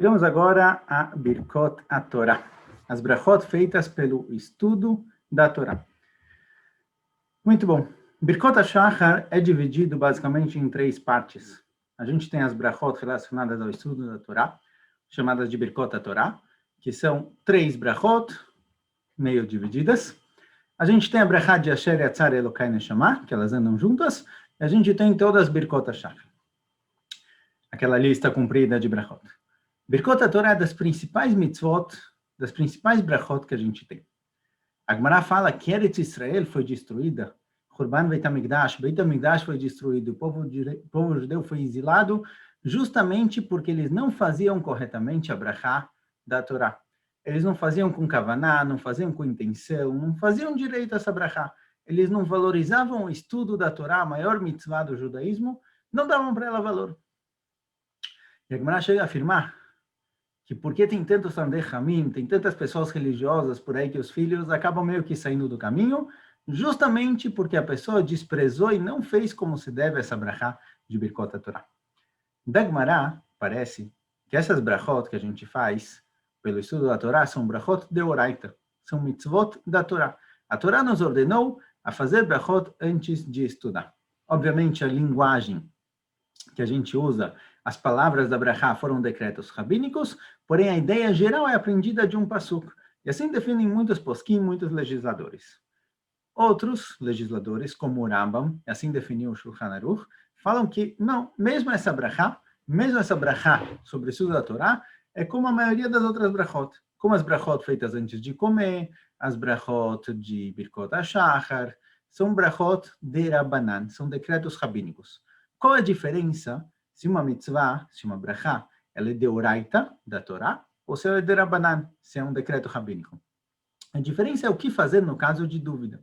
Chegamos agora a Birkot HaTorah, as brachot feitas pelo estudo da Torá. Muito bom. Birkot HaShachar é dividido basicamente em três partes. A gente tem as brachot relacionadas ao estudo da Torá, chamadas de Birkot HaTorah, que são três brachot, meio divididas. A gente tem a brachá de Asher Yatzar Elokai Neshama, que elas andam juntas, e a gente tem todas as Birkot HaShachar, aquela lista comprida de brachot. Birkot HaTorah é das principais mitzvot, das principais brachot que a gente tem. A Gemara fala que Eretz Israel foi destruída, Churban Beit HaMikdash foi destruído, o povo judeu foi exilado, justamente porque eles não faziam corretamente a brachá da Torá. Eles não faziam com kavaná, não faziam com intenção, não faziam direito a essa brachá. Eles não valorizavam o estudo da Torá, a maior mitzvah do judaísmo, não davam para ela valor. E a Gemara chega a afirmar que porque tem tantos Tamdei Chamim, tem tantas pessoas religiosas por aí que os filhos acabam meio que saindo do caminho, justamente porque a pessoa desprezou e não fez como se deve essa brachá de Birkot HaTorah. Da Gemara, parece que essas brachot que a gente faz pelo estudo da Torá são brachot de oraita, são mitzvot da Torá. A Torá nos ordenou a fazer brachot antes de estudar. Obviamente, a linguagem que a gente usa, as palavras da brachá foram decretos rabínicos, porém a ideia geral é aprendida de um pasuk. E assim definem muitos poskim, muitos legisladores. Outros legisladores, como o Rambam, assim definiu o Shulchan Aruch, falam que não, mesmo essa brachá sobre o estudo da Torá, é como a maioria das outras brachot. Como as brachot feitas antes de comer, as brachot de Birkot HaShachar, são brachot de Rabbanan, são decretos rabínicos. Qual é a diferença se uma mitzvah, se uma brachá, ela é de oraita, da Torá, ou se ela é de Rabbanan, se é um decreto rabínico? A diferença é o que fazer no caso de dúvida.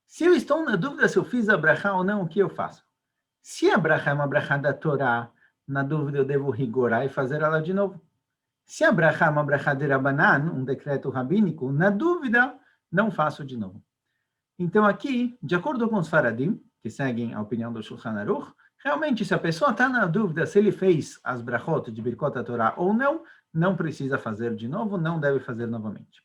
Se eu estou na dúvida se eu fiz a brachá ou não, o que eu faço? Se a brachá é uma brachá da Torá, na dúvida eu devo rigorar e fazer ela de novo. Se a brachá é uma brachá de Rabbanan, um decreto rabínico, na dúvida, não faço de novo. Então aqui, de acordo com os Faradim, que seguem a opinião do Shulchan Aruch, realmente, se a pessoa está na dúvida se ele fez as brachot de Birkot HaTorah ou não, não precisa fazer de novo, não deve fazer novamente.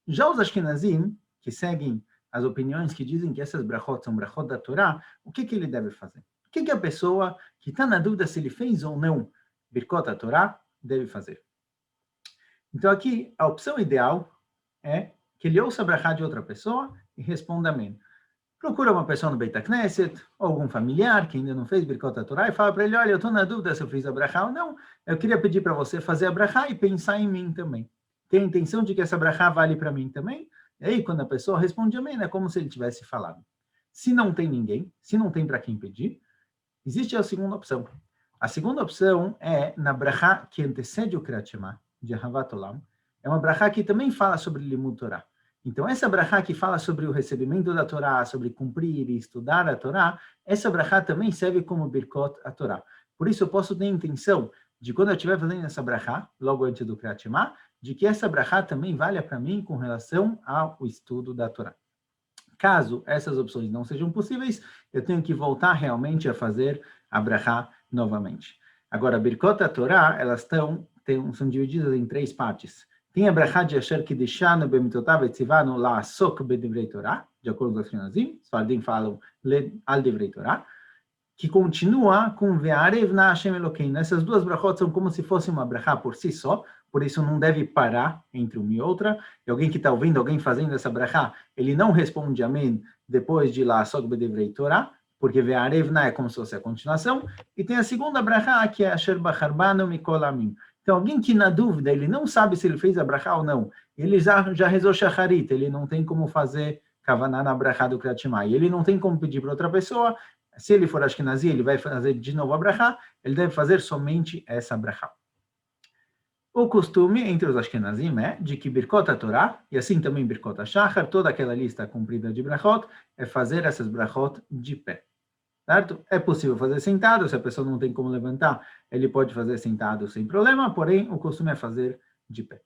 Já os Ashkenazim, que seguem as opiniões que dizem que essas brachot são brachot da Torá, o que ele deve fazer? O que a pessoa que está na dúvida se ele fez ou não Birkot HaTorah deve fazer? Então aqui, a opção ideal é que ele ouça a brachá de outra pessoa e responda amém. Procura uma pessoa no Beit HaKnesset, ou algum familiar que ainda não fez Birkot HaTorah, e fala para ele, olha, eu estou na dúvida se eu fiz a brachá ou não, eu queria pedir para você fazer a brachá e pensar em mim também. Tem a intenção de que essa brachá vale para mim também? E aí, quando a pessoa responde amém, é como se ele tivesse falado. Se não tem ninguém, se não tem para quem pedir, existe a segunda opção. A segunda opção é na brachá que antecede o Kriyat Shema, de Ahavat Olam, é uma brachá que também fala sobre Limud Torah. Então, essa brachá que fala sobre o recebimento da Torá, sobre cumprir e estudar a Torá, essa brachá também serve como Birkot HaTorah. Por isso, eu posso ter a intenção de, quando eu estiver fazendo essa brachá, logo antes do Kriyat Shema, de que essa brachá também valha para mim com relação ao estudo da Torá. Caso essas opções não sejam possíveis, eu tenho que voltar realmente a fazer a brachá novamente. Agora, Birkot HaTorah, elas são divididas em três partes. Tem a brachá de Asher Kideshanu b'mitotav etzivanu la'asok b'divrei Torah, de acordo com os Ashkenazim, os Faradim falam al divrei Torah, que continua com Ve'arev na Hashem Elokeinu. Essas duas brachot são como se fosse uma brachá por si só, por isso não deve parar entre uma e outra. E alguém que está ouvindo, alguém fazendo essa brachá, ele não responde amém depois de la'asok b'divrei Torah, porque Ve'arev na é como se fosse a continuação. E tem a segunda brachá, que é Asher b'charbanu mikol amim. Então, alguém que na dúvida, ele não sabe se ele fez a brachá ou não, ele já rezou shacharit, ele não tem como fazer kavaná na brachá do Kriyat Shema, e ele não tem como pedir para outra pessoa, se ele for ashkenazi, ele vai fazer de novo a brachá, ele deve fazer somente essa brachá. O costume entre os ashkenazim é de que Birkot HaTorah, e assim também Birkot HaShachar, toda aquela lista comprida de brachot, é fazer essas brachot de pé. Certo? É possível fazer sentado, se a pessoa não tem como levantar, ele pode fazer sentado sem problema, porém, o costume é fazer de pé.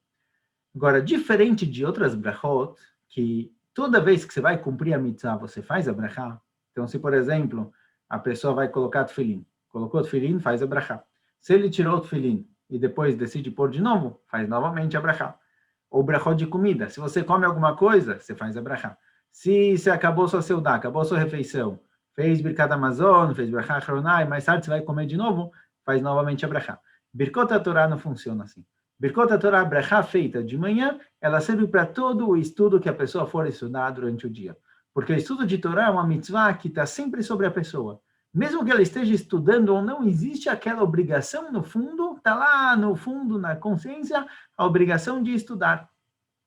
Agora, diferente de outras brachot, que toda vez que você vai cumprir a mitzvah, você faz a brachá. Então, se, por exemplo, a pessoa vai colocar tefilim, colocou tefilim, faz a brachá. Se ele tirou o tefilim e depois decide pôr de novo, faz novamente a brachá. Ou brachot de comida. Se você come alguma coisa, você faz a brachá. Se você acabou sua seudá, acabou sua refeição, fez Birkat Hamazon, fez brachá Achroná, e mais tarde você vai comer de novo, faz novamente a brachá. Birkot HaTorah não funciona assim. Birkot HaTorah, a brachá feita de manhã, ela serve para todo o estudo que a pessoa for estudar durante o dia. Porque o estudo de Torá é uma mitzvah que está sempre sobre a pessoa. Mesmo que ela esteja estudando ou não, existe aquela obrigação no fundo, está lá no fundo, na consciência, a obrigação de estudar.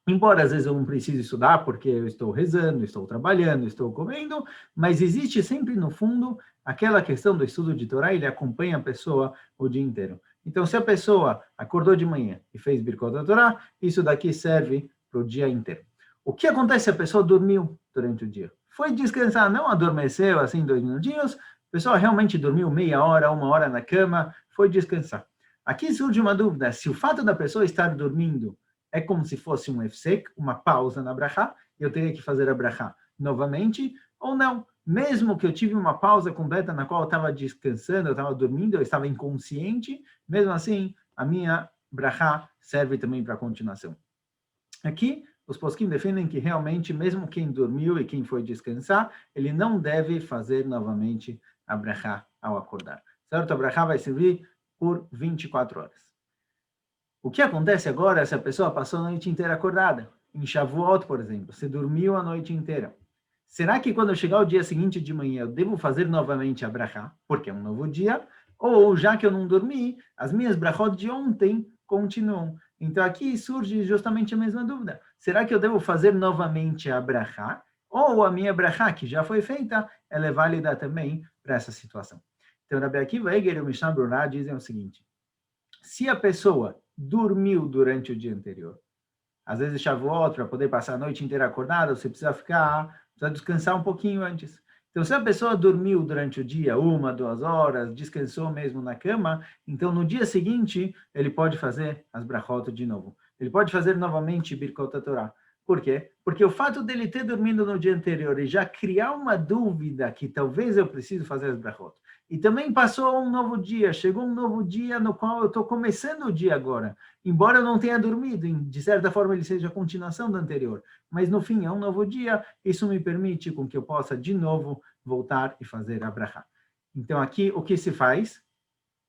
Embora às vezes eu não precise estudar porque eu estou rezando, estou trabalhando, estou comendo, mas existe sempre no fundo aquela questão do estudo de Torá, ele acompanha a pessoa o dia inteiro. Então, se a pessoa acordou de manhã e fez Birkot HaTorah, isso daqui serve para o dia inteiro. O que acontece se a pessoa dormiu durante o dia? Foi descansar, não adormeceu assim 2 minutinhos, a pessoa realmente dormiu meia hora, 1 hora na cama, foi descansar. Aqui surge uma dúvida, se o fato da pessoa estar dormindo é como se fosse um efsek, uma pausa na brachá, eu teria que fazer a brachá novamente, ou não. Mesmo que eu tive uma pausa completa na qual eu estava descansando, eu estava dormindo, eu estava inconsciente, mesmo assim, a minha brachá serve também para a continuação. Aqui, os poskim defendem que realmente, mesmo quem dormiu e quem foi descansar, ele não deve fazer novamente a brachá ao acordar. Certo? A brachá vai servir por 24 horas. O que acontece agora se a pessoa passou a noite inteira acordada? Em Shavuot, por exemplo, você dormiu a noite inteira. Será que quando chegar o dia seguinte de manhã eu devo fazer novamente a brachá, porque é um novo dia? Ou, já que eu não dormi, as minhas brachot de ontem continuam? Então aqui surge justamente a mesma dúvida. Será que eu devo fazer novamente a brachá? Ou a minha brachá, que já foi feita, ela é válida também para essa situação? Então, Rabbi Akiva Eiger e o Mishnah Berurah dizem o seguinte: se a pessoa dormiu durante o dia anterior, às vezes Shavuot, para poder passar a noite inteira acordada, você precisa descansar um pouquinho antes. Então, se a pessoa dormiu durante o dia, 1, 2 horas, descansou mesmo na cama, então no dia seguinte, ele pode fazer as brachot de novo. Ele pode fazer novamente Birkot HaTorah. Por quê? Porque o fato dele ter dormido no dia anterior e já criar uma dúvida que talvez eu preciso fazer as brachot. E também passou um novo dia, chegou um novo dia no qual eu estou começando o dia agora. Embora eu não tenha dormido, de certa forma ele seja a continuação do anterior. Mas no fim é um novo dia, isso me permite com que eu possa de novo voltar e fazer a brachá. Então aqui o que se faz?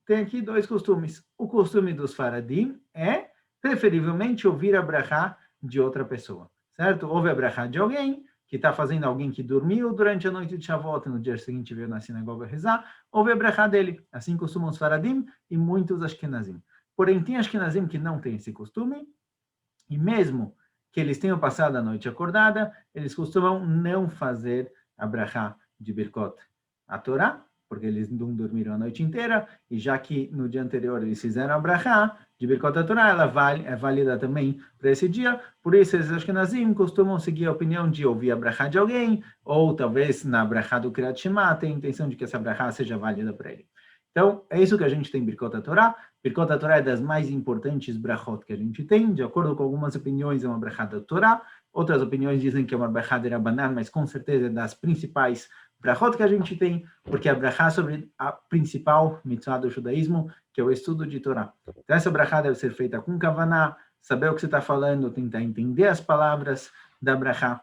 Tem aqui 2 costumes. O costume dos faradim é, preferivelmente, ouvir a brachá de outra pessoa, certo? Ouve a brachá de alguém que está fazendo alguém que dormiu durante a noite de Shavuot e no dia seguinte veio na sinagoga rezar, ouve a brachá dele. Assim costumam os faradim e muitos ashkenazim. Porém, tem ashkenazim que não têm esse costume, e mesmo que eles tenham passado a noite acordada, eles costumam não fazer a brachá de Birkot HaTorah, porque eles não dormiram a noite inteira, e já que no dia anterior eles fizeram a brachá de Birkot HaTorah, ela é válida também para esse dia, por isso esses ashkenazim costumam seguir a opinião de ouvir a brachá de alguém, ou talvez na brachá do Kriyat Shema, tem a intenção de que essa brachá seja válida para ele. Então, é isso que a gente tem em Birkot HaTorah. Birkot HaTorah é das mais importantes brachot que a gente tem. De acordo com algumas opiniões, é uma brachá da Torá. Outras opiniões dizem que é uma brachá de Rabanan, mas com certeza é das principais brachot que a gente tem, porque é a brachá sobre a principal mitzvah do judaísmo, que é o estudo de Torá. Então, essa brachá deve ser feita com kavaná, saber o que você está falando, tentar entender as palavras da brachá.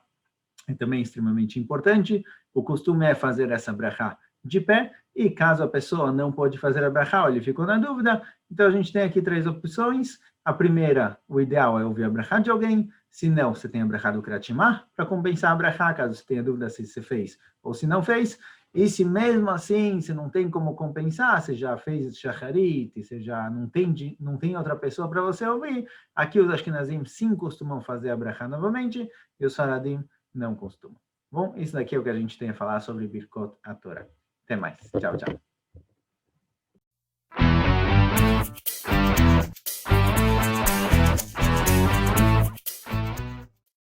É também extremamente importante. O costume é fazer essa brachá de pé, e caso a pessoa não pode fazer a brachá, ele ficou na dúvida, então a gente tem aqui 3 opções. A primeira, o ideal é ouvir a brachá de alguém, se não, você tem a brachá do Kriyat Shema, para compensar a brachá, caso você tenha dúvida se você fez ou se não fez, e se mesmo assim você não tem como compensar, você já fez shacharit, você já não tem outra pessoa para você ouvir, aqui os ashkenazim sim costumam fazer a brachá novamente, e os faradim não costumam. Bom, isso daqui é o que a gente tem a falar sobre Birkot HaTorah. Até mais. Tchau, tchau.